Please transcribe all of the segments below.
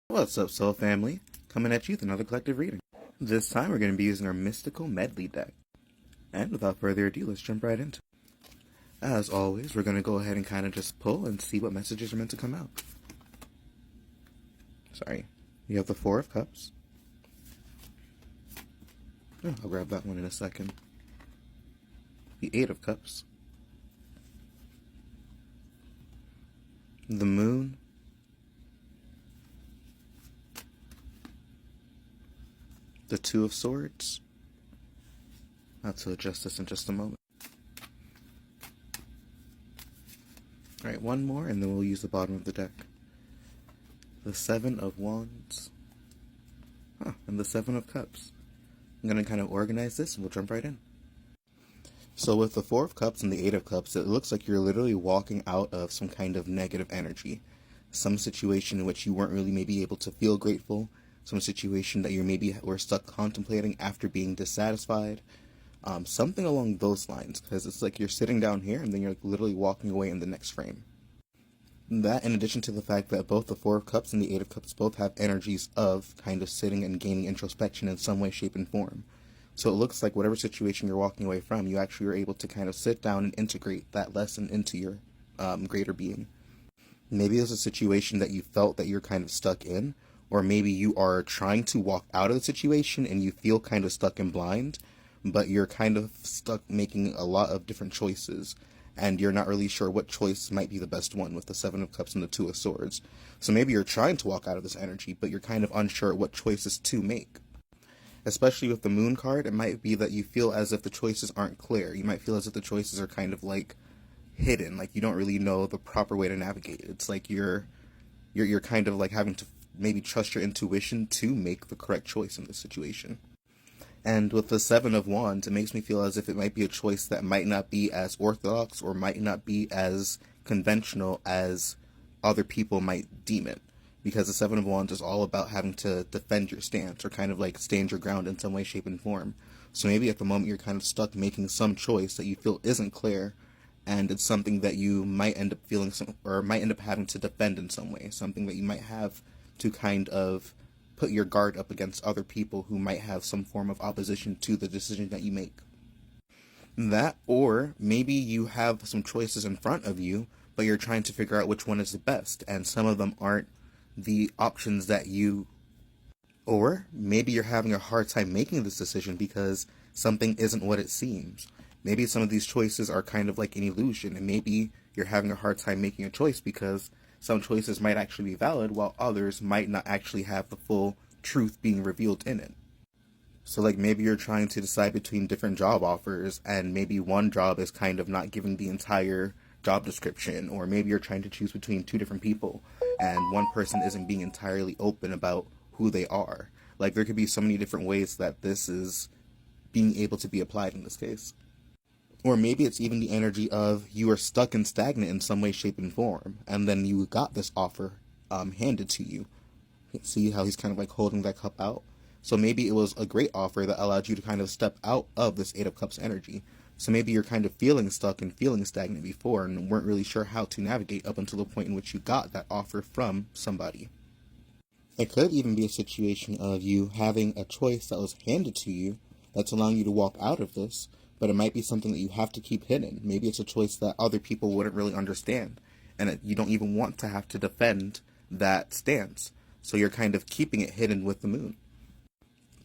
What's up, Soul Family? Coming at you with another collective reading. This time we're going to be using our Mystical Medley deck. And without further ado, let's jump right into it. As always, we're going to go ahead and kind of just pull and see what messages are meant to come out. Sorry. We have the Four of Cups. Oh, I'll grab that one in a second. The Eight of Cups. The Moon. The Two of Swords. I'll adjust this in just a moment. Alright, one more and then we'll use the bottom of the deck. The Seven of Wands. And the Seven of Cups. I'm going to kind of organize this and we'll jump right in. So with the Four of Cups and the Eight of Cups, it looks like you're literally walking out of some kind of negative energy. Some situation in which you weren't really maybe able to feel grateful. Some situation that you maybe were stuck contemplating after being dissatisfied. Something along those lines, because it's like you're sitting down here and then you're literally walking away in the next frame. That, in addition to the fact that both the Four of Cups and the Eight of Cups both have energies of kind of sitting and gaining introspection in some way, shape, and form. So it looks like whatever situation you're walking away from, you actually are able to kind of sit down and integrate that lesson into your greater being. Maybe there's a situation that you felt that you're kind of stuck in, or maybe you are trying to walk out of the situation and you feel kind of stuck and blind, but you're kind of stuck making a lot of different choices, and you're not really sure what choice might be the best one with the Seven of Cups and the Two of Swords. So maybe you're trying to walk out of this energy, but you're kind of unsure what choices to make. Especially with the Moon card, it might be that you feel as if the choices aren't clear. You might feel as if the choices are kind of like hidden, like you don't really know the proper way to navigate it. It's like you're kind of like having to maybe trust your intuition to make the correct choice in this situation. And with the Seven of Wands, it makes me feel as if it might be a choice that might not be as orthodox or might not be as conventional as other people might deem it. Because the Seven of Wands is all about having to defend your stance or kind of like stand your ground in some way, shape, and form. So maybe at the moment you're kind of stuck making some choice that you feel isn't clear, and it's something that you might end up feeling or might end up having to defend in some way. Something that you might have to kind of put your guard up against other people who might have some form of opposition to the decision that you make. That, or maybe you have some choices in front of you, but you're trying to figure out which one is the best, and some of them aren't the options that you... Or maybe you're having a hard time making this decision because something isn't what it seems. Maybe some of these choices are kind of like an illusion, and maybe you're having a hard time making a choice because some choices might actually be valid, while others might not actually have the full truth being revealed in it. So like maybe you're trying to decide between different job offers, and maybe one job is kind of not giving the entire job description, or maybe you're trying to choose between two different people, and one person isn't being entirely open about who they are. Like there could be so many different ways that this is being able to be applied in this case. Or maybe it's even the energy of you are stuck and stagnant in some way, shape, and form, and then you got this offer handed to you. See how he's kind of like holding that cup out? So maybe it was a great offer that allowed you to kind of step out of this Eight of Cups energy. So maybe you're kind of feeling stuck and feeling stagnant before and weren't really sure how to navigate up until the point in which you got that offer from somebody. It could even be a situation of you having a choice that was handed to you that's allowing you to walk out of this, but it might be something that you have to keep hidden. Maybe it's a choice that other people wouldn't really understand, and you don't even want to have to defend that stance. So you're kind of keeping it hidden with the Moon.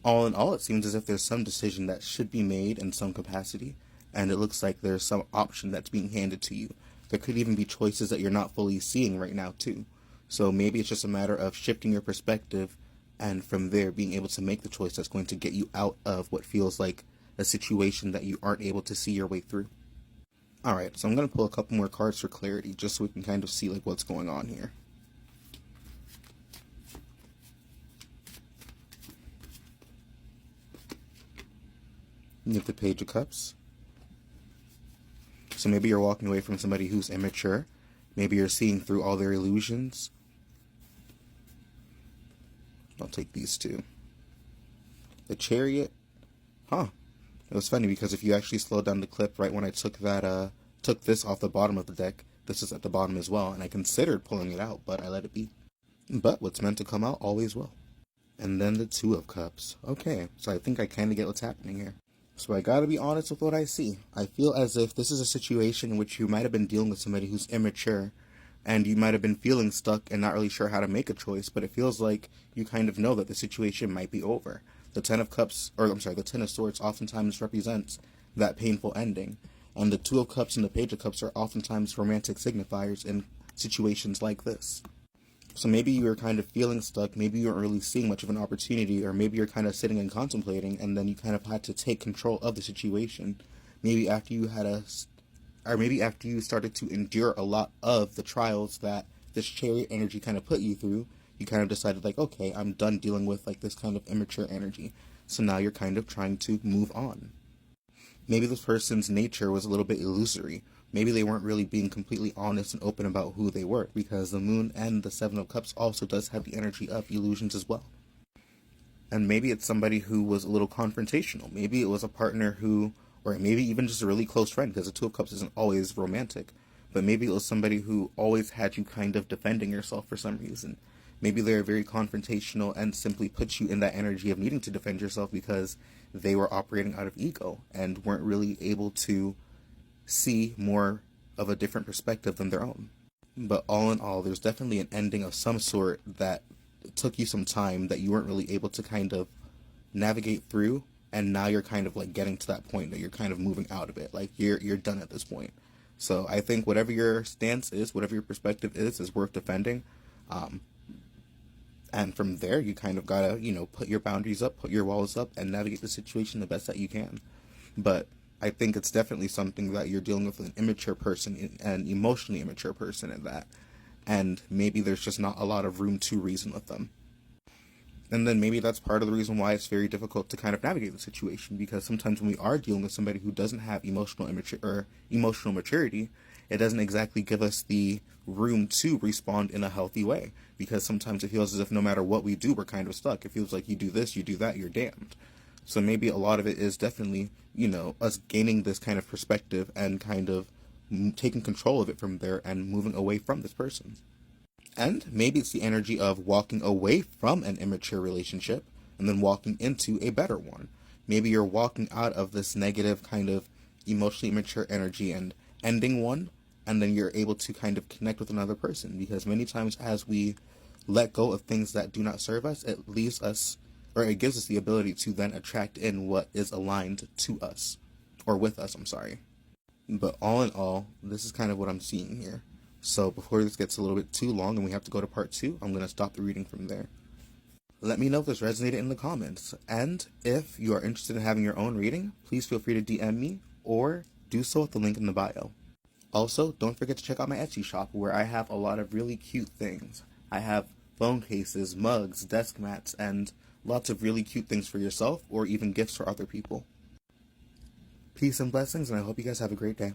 All in all, it seems as if there's some decision that should be made in some capacity, and it looks like there's some option that's being handed to you. There could even be choices that you're not fully seeing right now, too. So maybe it's just a matter of shifting your perspective, and from there being able to make the choice that's going to get you out of what feels like a situation that you aren't able to see your way through. Alright, so I'm going to pull a couple more cards for clarity, just so we can kind of see like what's going on here. You have the Page of Cups. So maybe you're walking away from somebody who's immature. Maybe you're seeing through all their illusions. I'll take these two. The Chariot. It was funny because if you actually slow down the clip right when I took this off the bottom of the deck, this is at the bottom as well, and I considered pulling it out, but I let it be. But what's meant to come out always will. And then the Two of Cups. Okay, so I think I kind of get what's happening here. So I gotta be honest with what I see. I feel as if this is a situation in which you might have been dealing with somebody who's immature, and you might have been feeling stuck and not really sure how to make a choice, but it feels like you kind of know that the situation might be over. The Ten of Cups, or I'm sorry, the Ten of Swords oftentimes represents that painful ending, and the Two of Cups and the Page of Cups are oftentimes romantic signifiers in situations like this. So maybe you were kind of feeling stuck, maybe you weren't really seeing much of an opportunity, or maybe you're kind of sitting and contemplating, and then you kind of had to take control of the situation. Maybe after you maybe after you started to endure a lot of the trials that this Chariot energy kind of put you through, you kind of decided like, okay, I'm done dealing with like this kind of immature energy. So now you're kind of trying to move on. Maybe this person's nature was a little bit illusory. Maybe they weren't really being completely honest and open about who they were, because the Moon and the Seven of Cups also does have the energy of illusions as well. And maybe it's somebody who was a little confrontational. Maybe it was a partner who, or maybe even just a really close friend, because the Two of Cups isn't always romantic. But maybe it was somebody who always had you kind of defending yourself for some reason. Maybe they're very confrontational and simply put you in that energy of needing to defend yourself because they were operating out of ego and weren't really able to see more of a different perspective than their own. But all in all, there's definitely an ending of some sort that took you some time that you weren't really able to kind of navigate through, and now you're kind of like getting to that point that you're kind of moving out of it. Like you're done at this point. So I think whatever your stance is, whatever your perspective is worth defending. And from there, you kind of gotta, put your boundaries up, put your walls up, and navigate the situation the best that you can. But I think it's definitely something that you're dealing with an immature person, an emotionally immature person at that. And maybe there's just not a lot of room to reason with them. And then maybe that's part of the reason why it's very difficult to kind of navigate the situation, because sometimes when we are dealing with somebody who doesn't have emotional maturity, it doesn't exactly give us the room to respond in a healthy way, because sometimes it feels as if no matter what we do, we're kind of stuck. It feels like you do this, you do that, you're damned. So maybe a lot of it is definitely, us gaining this kind of perspective and kind of taking control of it from there and moving away from this person. And maybe it's the energy of walking away from an immature relationship and then walking into a better one. Maybe you're walking out of this negative kind of emotionally immature energy and ending one, and then you're able to kind of connect with another person. Because many times as we let go of things that do not serve us, it leaves us, or it gives us the ability to then attract in what is aligned to us, or with us, I'm sorry. But all in all, this is kind of what I'm seeing here. So before this gets a little bit too long and we have to go to part 2, I'm going to stop the reading from there. Let me know if this resonated in the comments. And if you are interested in having your own reading, please feel free to DM me or do so at the link in the bio. Also, don't forget to check out my Etsy shop where I have a lot of really cute things. I have phone cases, mugs, desk mats, and lots of really cute things for yourself or even gifts for other people. Peace and blessings, and I hope you guys have a great day.